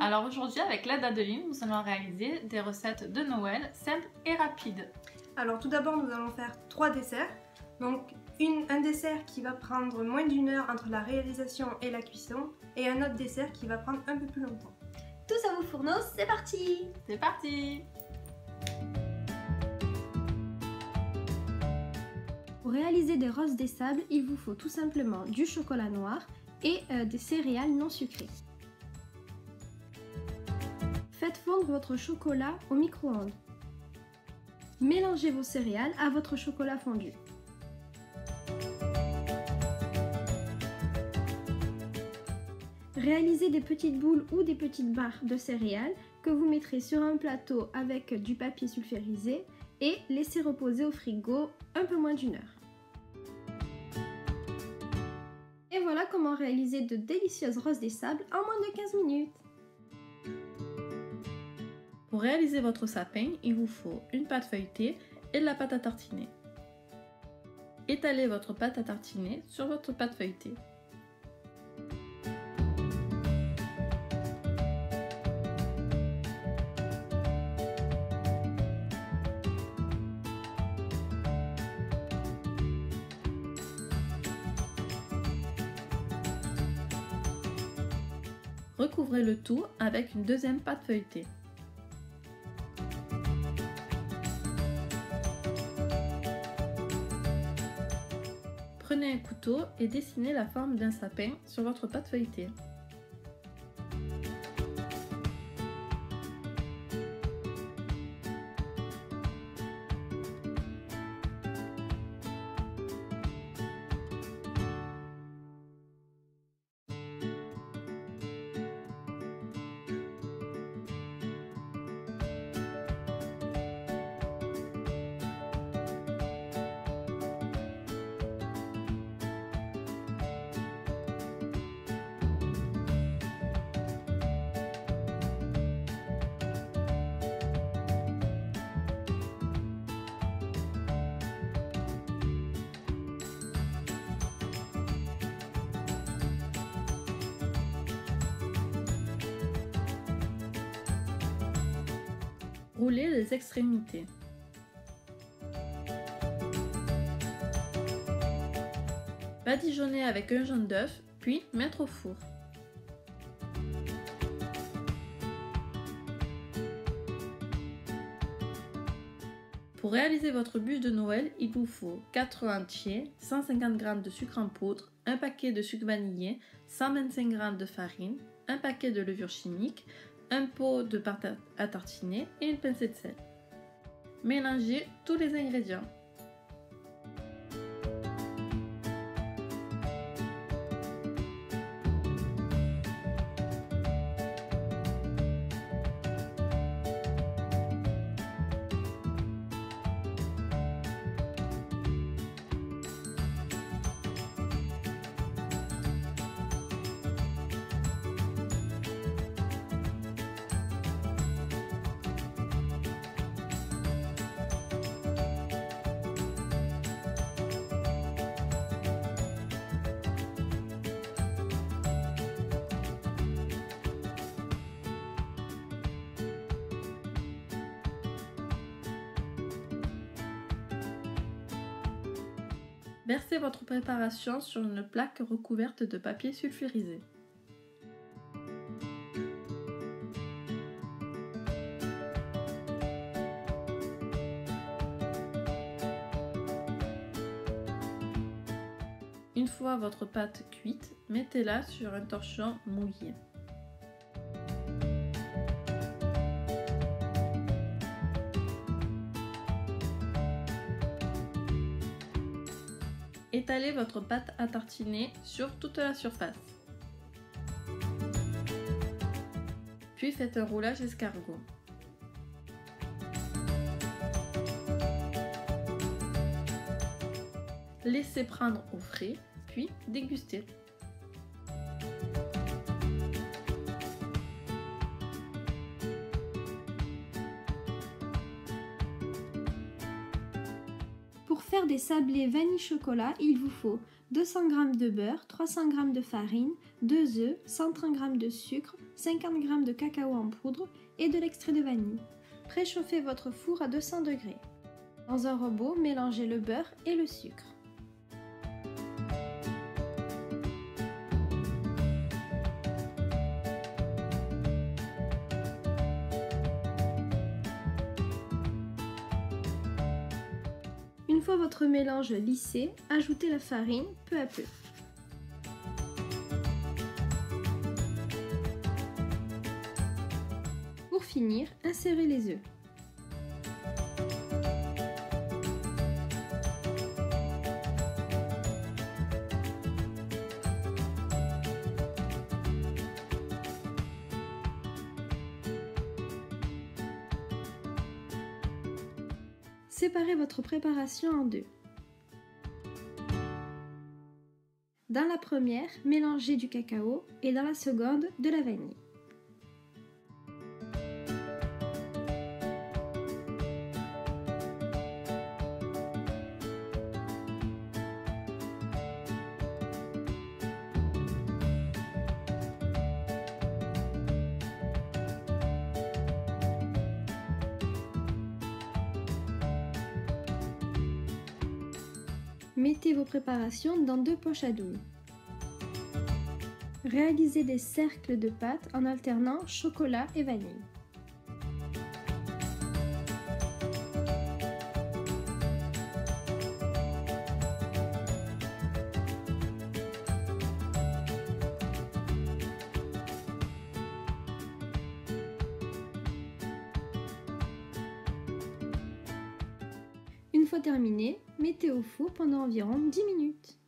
Alors aujourd'hui, avec l'aide d'Adeline, nous allons réaliser des recettes de Noël simples et rapides. Alors tout d'abord, nous allons faire 3 desserts. Donc un dessert qui va prendre moins d'1 heure entre la réalisation et la cuisson et un autre dessert qui va prendre un peu plus longtemps. Tous à vos fourneaux, c'est parti! C'est parti! Pour réaliser des roses des sables, il vous faut tout simplement du chocolat noir et des céréales non sucrées. Faites fondre votre chocolat au micro-ondes. Mélangez vos céréales à votre chocolat fondu. Réalisez des petites boules ou des petites barres de céréales que vous mettrez sur un plateau avec du papier sulfurisé et laissez reposer au frigo un peu moins d'1 heure. Et voilà comment réaliser de délicieuses roses des sables en moins de 15 minutes. Pour réaliser votre sapin, il vous faut une pâte feuilletée et de la pâte à tartiner. Étalez votre pâte à tartiner sur votre pâte feuilletée. Recouvrez le tout avec une deuxième pâte feuilletée. Prenez un couteau et dessinez la forme d'un sapin sur votre pâte feuilletée. Roulez les extrémités. Badigeonnez avec un jaune d'œuf, puis mettre au four. Pour réaliser votre bûche de Noël, il vous faut 4 œufs entiers, 150 g de sucre en poudre, un paquet de sucre vanillé, 125 g de farine, un paquet de levure chimique, un pot de pâte à tartiner et une pincée de sel. Mélangez tous les ingrédients. Versez votre préparation sur une plaque recouverte de papier sulfurisé. Une fois votre pâte cuite, mettez-la sur un torchon mouillé. Étalez votre pâte à tartiner sur toute la surface. Puis faites un roulage escargot. Laissez prendre au frais, puis dégustez. Pour faire des sablés vanille chocolat, il vous faut 200 g de beurre, 300 g de farine, 2 œufs, 130 g de sucre, 50 g de cacao en poudre et de l'extrait de vanille. Préchauffez votre four à 200 degrés. Dans un robot, mélangez le beurre et le sucre. Une fois votre mélange lissé, ajoutez la farine peu à peu. Pour finir, insérez les œufs. Séparez votre préparation en deux. Dans la première, mélangez du cacao et dans la seconde, de la vanille. Mettez vos préparations dans 2 poches à douille. Réalisez des cercles de pâte en alternant chocolat et vanille. Une fois terminé, mettez au four pendant environ 10 minutes.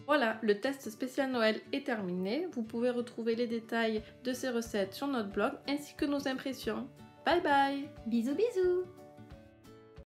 Voilà, le test spécial Noël est terminé. Vous pouvez retrouver les détails de ces recettes sur notre blog ainsi que nos impressions. Bye bye! Bisous bisous.